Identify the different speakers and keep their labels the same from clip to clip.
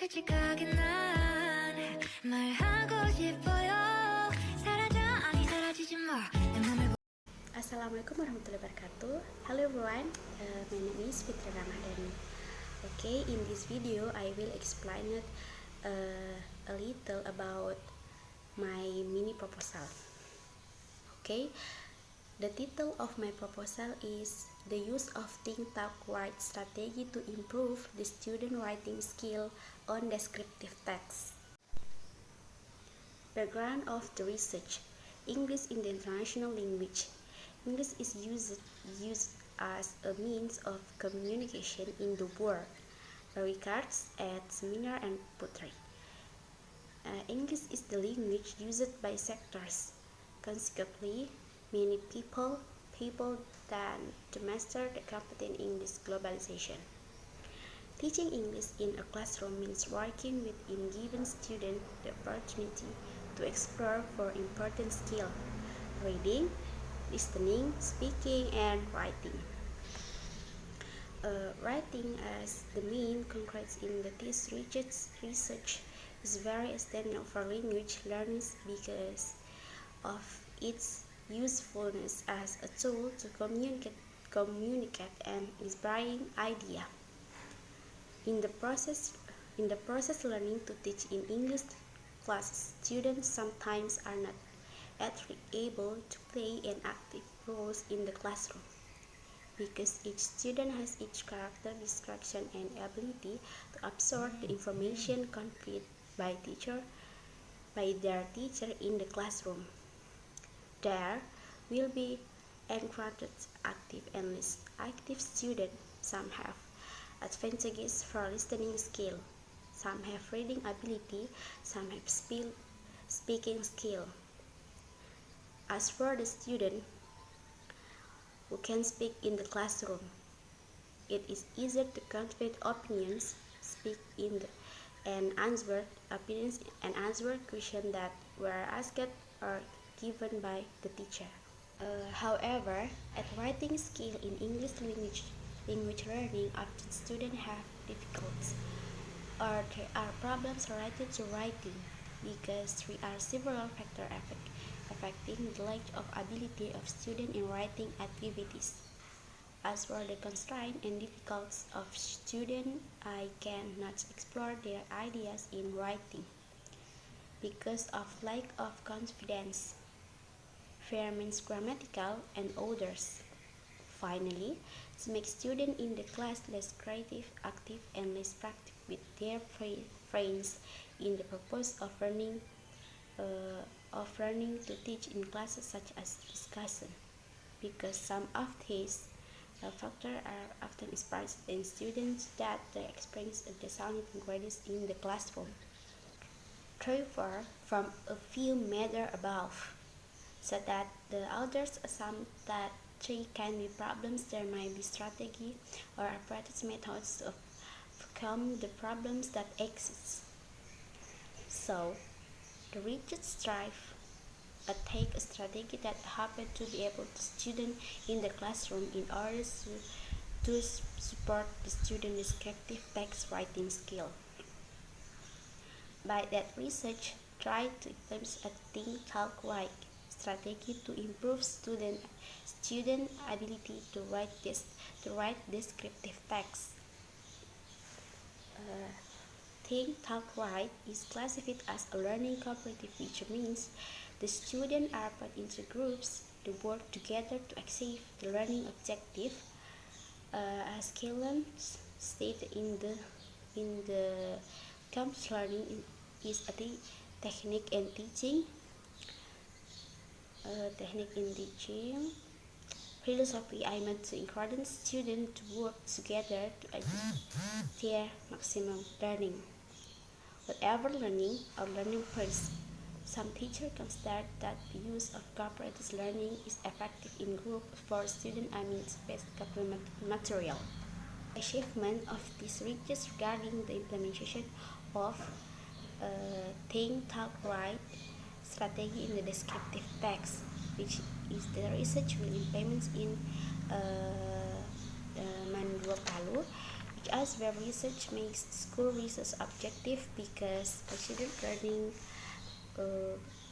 Speaker 1: 솔직하게 난 말하고 싶어요. 사라져 아니 사라지지 마. 내 맘을
Speaker 2: Assalamualaikum warahmatullahi wabarakatuh. Hello everyone, my name is Fitri Ramadan. Okay, in this video I will explain it a little about my mini proposal. Okay, the title of my proposal is the use of think, talk, write strategy to improve the student writing skill on descriptive text. Background of the research: English in the international language. English is used as a means of communication in the world, regards at seminar and poetry. English is the language used by sectors. Consequently, many people than to master the competent English globalization. Teaching English in a classroom means working with given student the opportunity to explore for important skill: reading, listening, speaking, and writing. Writing as the main concrete in this research is very essential for language learning because of its usefulness as a tool to communicate and inspiring idea. In the process learning to teach in English classes, students sometimes are not actually able to play an active role in the classroom because each student has each character, distraction, and ability to absorb the information conveyed by their teacher in the classroom. There will be encouraged active and less active students. Some have advantages for listening skill, some have reading ability, some have speaking skill. As for the student who can speak in the classroom, it is easier to convey opinions, speak in and answer questions that were asked or given by the teacher. However, at writing skill in English language learning, often students have difficulties or there are problems related to writing because there are several factors affecting the lack of ability of students in writing activities. As for the constraints and difficulties of students, I cannot explore their ideas in writing because of lack of confidence, fear means grammatical, and others. Finally, to make students in the class less creative, active, and less practical with their friends in the purpose of learning to teach in classes such as discussion, because some of these factors are often expressed in students that they experience the sound ingredients in the classroom. Therefore, from a few matters above, so that the authors assume that there can be problems, there might be strategy or apparatus methods to overcome the problems that exist. So, the research strive take a strategy that happen to be able to student in the classroom in order to support the student's descriptive text writing skill. By that research, try to implement a think, talk, write strategy to improve student ability to write descriptive text. Think, talk, write is classified as a learning cooperative, which means the students are put into groups to work together to achieve the learning objective. As Kellen stated in the campus learning is a technique in teaching. Philosophy aimed to encourage students to work together to achieve their maximum learning. Whatever learning or learning first, some teachers consider that the use of cooperative learning is effective in group for student based complementary material. Achievement of this research regarding the implementation of think, talk, write strategy in the descriptive text, which is the research will implement in Mandua Palu, as where research makes school research objective because a student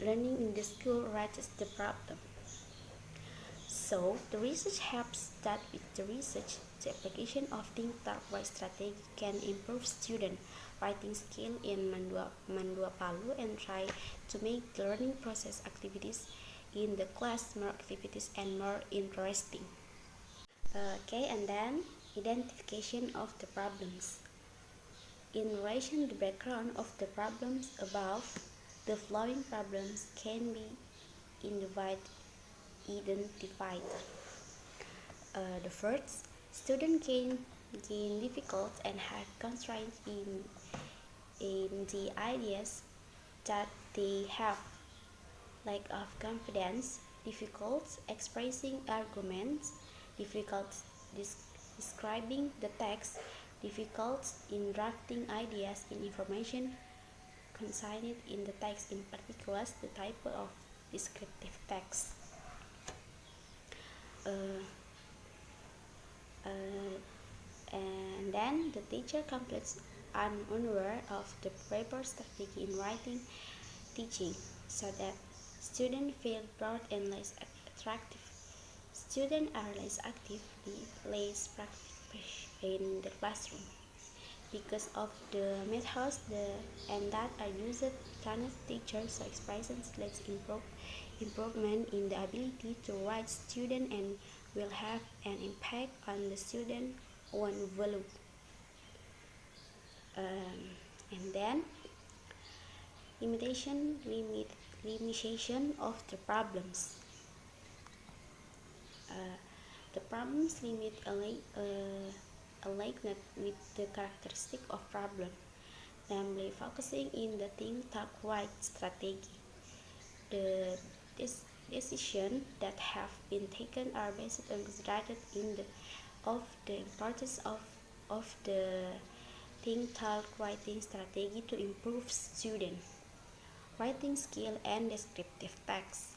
Speaker 2: learning in the school raises the problem. So the research helps that with the research, the application of think talk-wise strategy can improve student writing skill in Mandua Palu and try to make the learning process activities in the class more activities and more interesting. Okay, and then identification of the problems. In relation to the background of the problems above, the following problems can be identified. The first, students gain difficult and have constraints in the ideas that they have, lack of confidence, difficult expressing arguments, difficult describing the text, difficult in drafting ideas in information contained in the text, in particular the type of descriptive text. And then the teacher completes unaware of the proper strategy in writing teaching so that students feel bored and less attractive. Students are less active, less practice in the classroom. Because of the methods and that are used, can teachers so expressions lets improvement in the ability to write student and will have an impact on the student own value. And then limitation of the problems. The problems limit alignment with the characteristic of problem, namely focusing in the think talk write strategy. The decisions that have been taken are based on considered of the importance of the think talk writing strategy to improve student writing skill and descriptive text.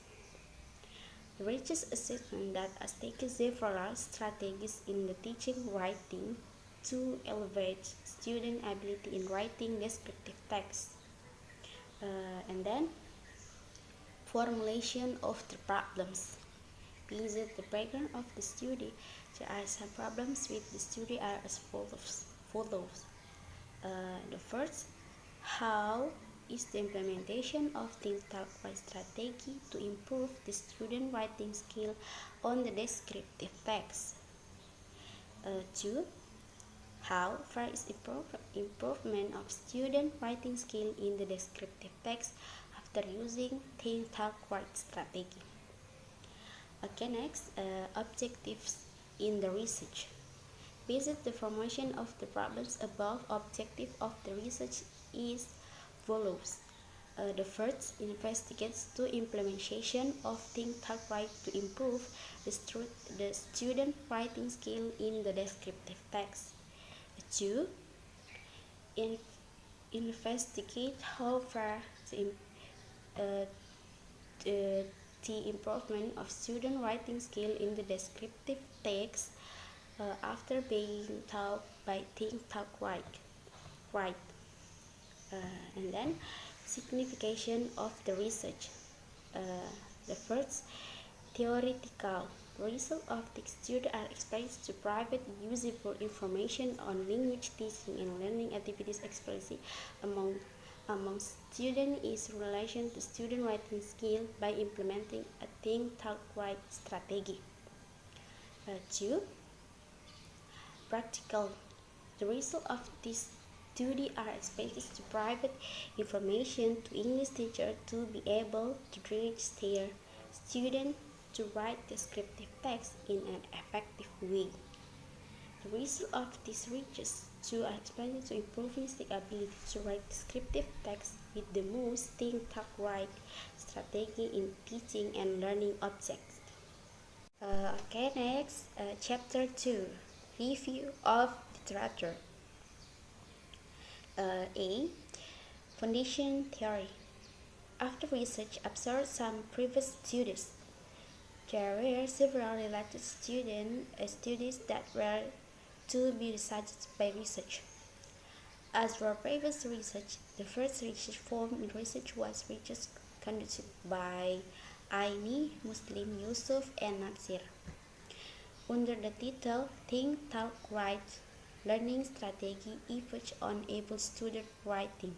Speaker 2: The research assessment that has taken several strategies in the teaching writing to elevate student ability in writing descriptive text. And then formulation of the problems. Visit the background of the study. There are some problems with the study are as follows. The first, how is the implementation of think talk write strategy to improve the student writing skill on the descriptive text? 2. How far is improvement of student writing skill in the descriptive text after using think talk write strategy? Okay, next, objectives in the research. Visit the formation of the problems above. Objective of the research is follows. The first, investigates the implementation of think talk write to improve the student writing skill in the descriptive text. 2. Investigate how far the improvement of student writing skill in the descriptive text after being taught by think talk write. And then signification of the research. The first, theoretical results of the study are expressed to provide useful information on language teaching and learning activities, especially among students is in relation to student writing skill by implementing a think talk write strategy. 2. Practical. The results of this study are expected to provide information to English teachers to be able to teach their students to write descriptive text in an effective way. The result of these research are expected to improving the ability to write descriptive text with the most think talk write strategy in teaching and learning objects. Okay, next, chapter 2, review of literature. A. Foundation theory. After research observed some previous studies, there were several related studies that were to be decided by research. As for previous research, the first research form in research was research conducted by Aini, Muslim, Yusuf, and Natsir. Under the title Think, Talk, Write Learning Strategy Efforts on Able Student Writing.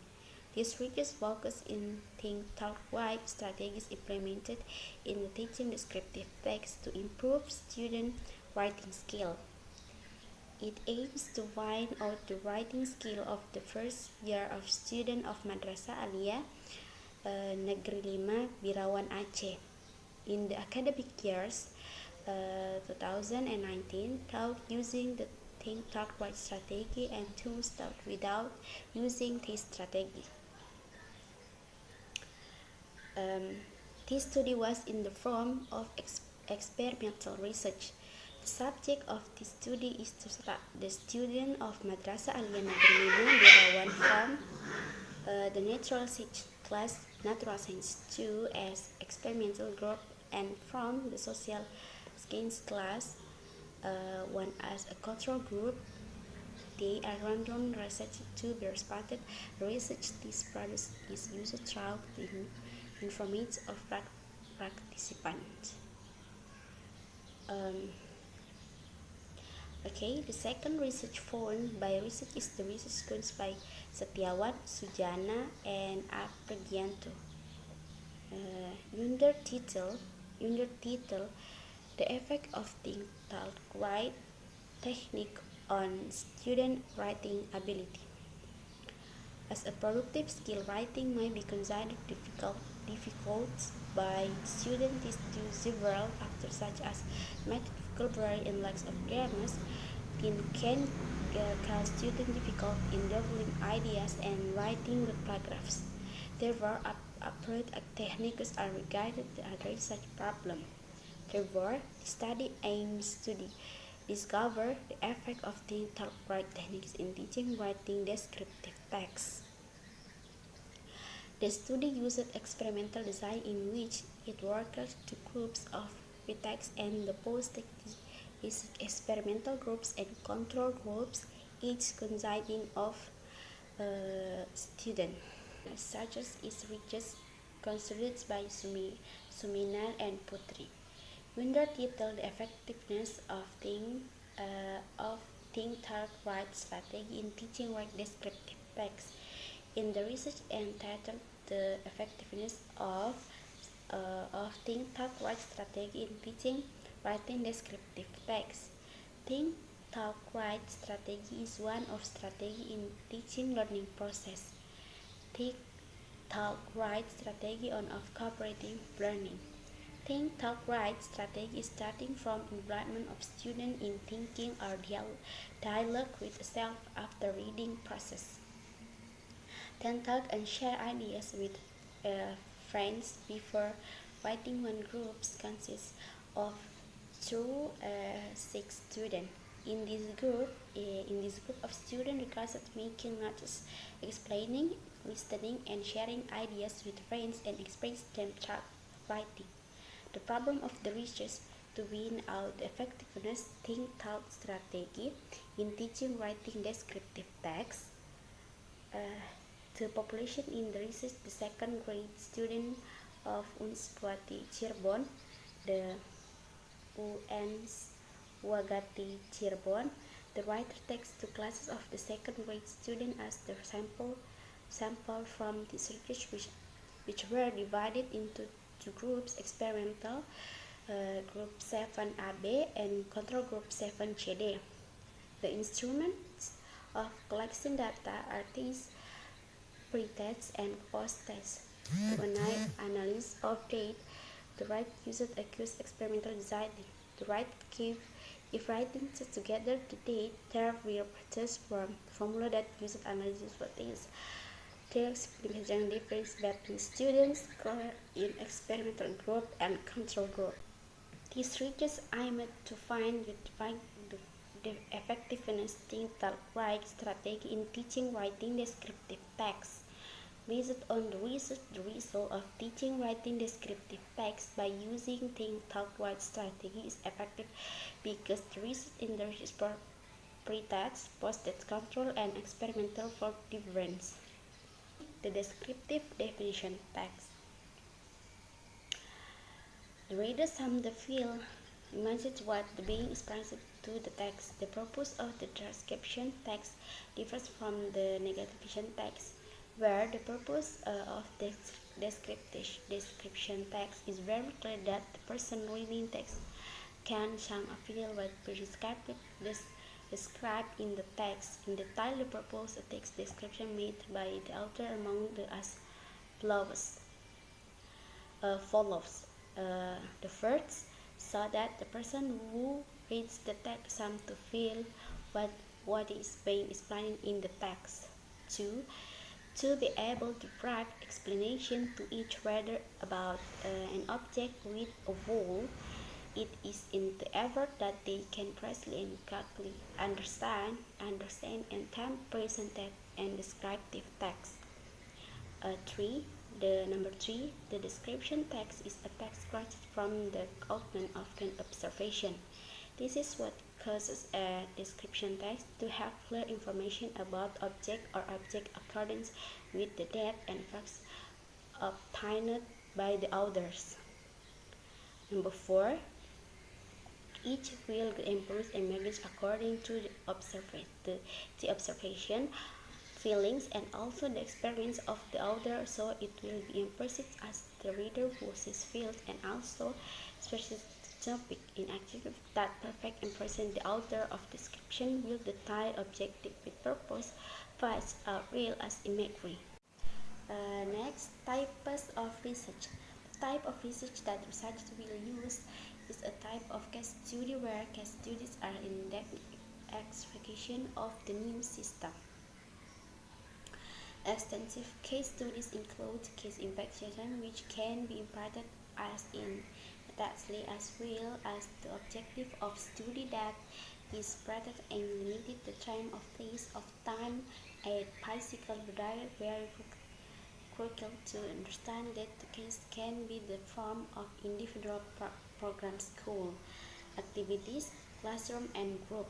Speaker 2: This research focus in Think, Talk, Write strategies implemented in the teaching descriptive text to improve student writing skill. It aims to find out the writing skill of the first year of student of Madrasah Aliyah Negeri 5 Birawan Aceh. In the academic years 2019, taught using the Think, Talk, Write strategy and tools taught without using this strategy. This study was in the form of experimental research. The subject of this study is to start the student of Madrasah Aliyah Negeri 5 Birawan from the natural science class Natural Science 2 as experimental group and from the social science class 1 as a control group. They are random research to be responded. Research this product is used throughout the information of participants. The second research formed by research is the research conducted by Setiawan, Sujana, and Aprigianto. Under title, The Effect of Think, Talk, Write Technique on Student Writing Ability. As a productive skill, writing may be considered difficult by students due to several factors such as math, vocabulary, and lack of grammar. It can cause students difficult in developing ideas and writing good paragraphs. Therefore, appropriate techniques are regarded to address such problem. Therefore, the study aims to discover the effect of Think, Talk, Write techniques in teaching writing descriptive text. The study used experimental design in which it worked to groups of pre-text and the post-text experimental groups and control groups, each consisting of students. Such as is research considered by Suminal and Putri. Under title The Effectiveness of Think, Talk, Write strategy in teaching write descriptive text. In the research entitled The Effectiveness of Think, Talk, Write strategy in teaching writing descriptive text. Think, Talk, Write strategy is one of strategy in teaching learning process. Think, Talk, Write strategy on of cooperative learning. Think, Talk, Write strategy is starting from involvement of students in thinking or dialogue with self after reading process. Then talk and share ideas with friends before writing. One group consists of 6 students. In this group of students requires making notes, explaining, listening, and sharing ideas with friends and express them through writing. The problem of the research to win out the effectiveness Think, Talk strategy in teaching writing descriptive text. The population in the research, the second grade student of Unswati Cirebon, the UNS Wagati Cirebon. The writer takes two classes of the second grade student as the sample from this research, which were divided into two groups: experimental group 7AB and control group 7CD. The instruments of collection data are these: pre-test and post-test. To analysis of data, the right used accused experimental design. The right if writing together the data, there will test from formula that used analysis for this. There is significant difference between students in experimental group and control group. These research aimed to find the effectiveness Think, Talk, Write strategy in teaching writing descriptive text. Based on the result of teaching writing descriptive text by using Think, Talk, Write strategy is effective because the research in the research pretext, post-it control, and experimental for difference. The descriptive definition text. The reader sums the field, imagines what the being expressed to the text. The purpose of the description text differs from the negation text, where the purpose of the description text is very clear that the person reading text can sound feel what prescribed in the text. In detail, the purpose of text description made by the author among the as follows. The first, so that the person who reads the text some to feel what is being explained in the text. 2. To be able to provide explanation to each reader about an object with a whole. It is in the effort that they can precisely and correctly understand and can present and descriptive text. 3. Number 3, the description text is a text created from the outline of an observation. This is what causes a description text to have clear information about object or object accordance with the data and facts obtained by the authors. Number 4, each will impose a message according to the observation, feelings, and also the experience of the author, so it will be impressed as the reader who sees feels and also specific topic in active that perfect impression. The author of description will detail objective with purpose, facts are real as imagery. Next, types of research. The type of research that researchers will use is a type of case study where case studies are in-depth explication of the new system. Extensive case studies include case investigation, which can be imparted as intensely as well as the objective of study that is spread and limited the time of place of time and physical diet very crucial to understand that the case can be the form of individual program, school activities, classroom, and group.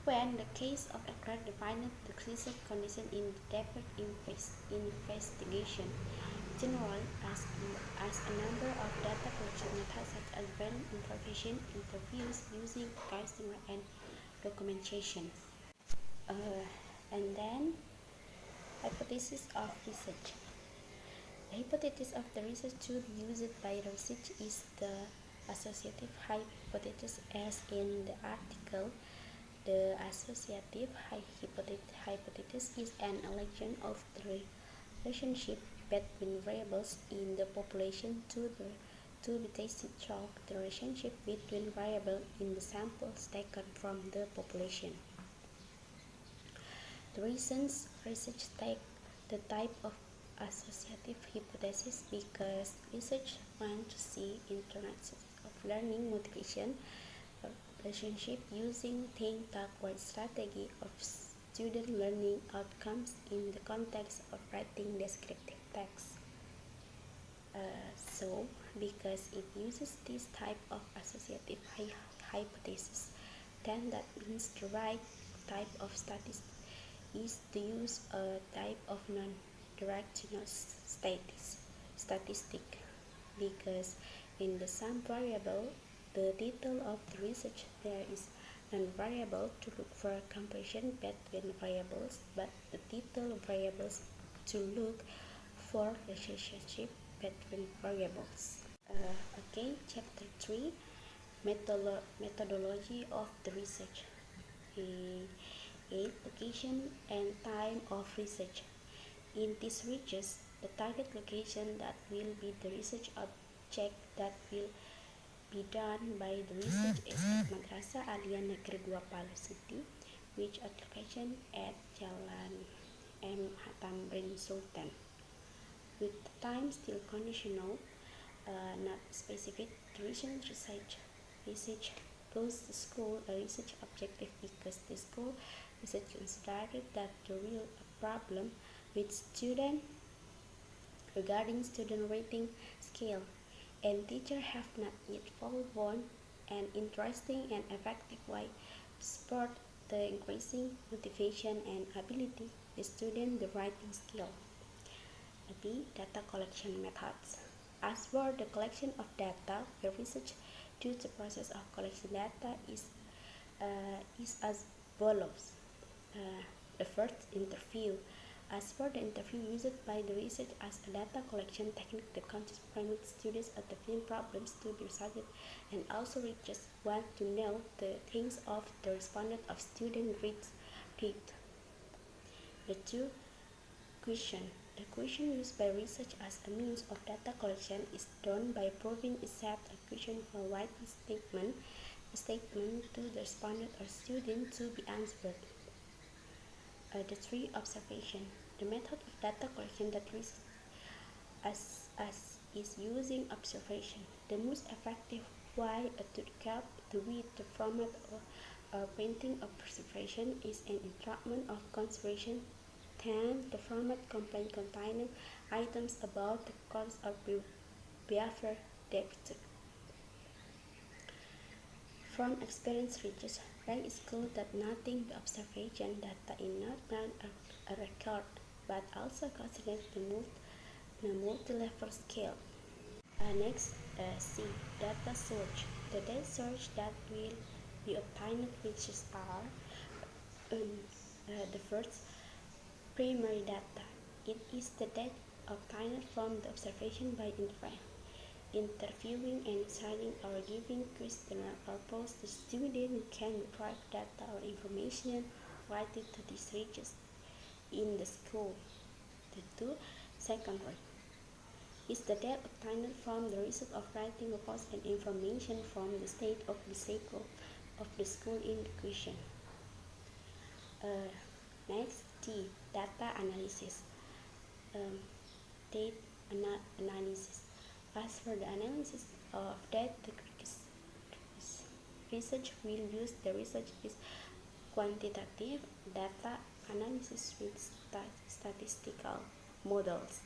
Speaker 2: When the case of a crime defined the research condition in depth investigation, generally as a number of data collection methods such as random information interviews using questionnaire and documentation. And then hypothesis of research. The hypothesis of the research tool used by the research is the associative hypothesis, as in the article. The associative hypothesis is an allegation of the relationship between variables in the population to be tested through the relationship between variables in the samples taken from the population. The reasons research take the type of associative hypothesis because research wants to see interactions of learning motivation relationship using think backward strategy of student learning outcomes in the context of writing descriptive text. So, because it uses this type of associative hypothesis, then that means the right type of is to use a type of non-directional statistic, because in the sum variable, the title of the research there is non-variable to look for comparison between variables, but the title of variables to look for relationship between variables. Okay, chapter 3, methodology of the research. 8. Location and time of research. In these researches, the target location that will be the research object that will be done by the research is at Madrasah Aliyah Negeri 2 Palu City, which at location at Jalan M. Tamrin Sultan. With the time still conditional, not specific, the recent research goes to school a research objective because the school research considered that the real problem with student regarding student rating scale and teachers have not yet found an interesting and effective way to support the increasing motivation and ability the student the writing skill. B. Data collection methods. As for the collection of data, the research to the process of collection data is as follows. The first, interview. As for the interview used by the research as a data collection technique, the context permits students identifying problems to be resolved and also researchers want to know the things of the respondent of student read. The two, question. The question used by research as a means of data collection is done by proving a set of questions for writing statement to the respondent or student to be answered. The three, observation. The method of data collection that research as is using observation. The most effective way to cap to read the format or printing of observation is an instrument of conservation. 10. The format containing items about the course of behavior depth. From experience research, rank is clear that nothing but observation data is not a record, but also considered the multi-level scale. Next, C. Data search. The data search that will be obtained features are the first, primary data. It is the data obtained from the observation by interviewing and signing or giving questionnaire or post. The student can retrieve data or information related to these research in the school. The two, secondary, is the data obtained from the result of writing reports and information from the state of the cycle of the school in question. Next, D. Data analysis. Data analysis. As for the analysis of data, research will use the research is quantitative data analysis with statistical models.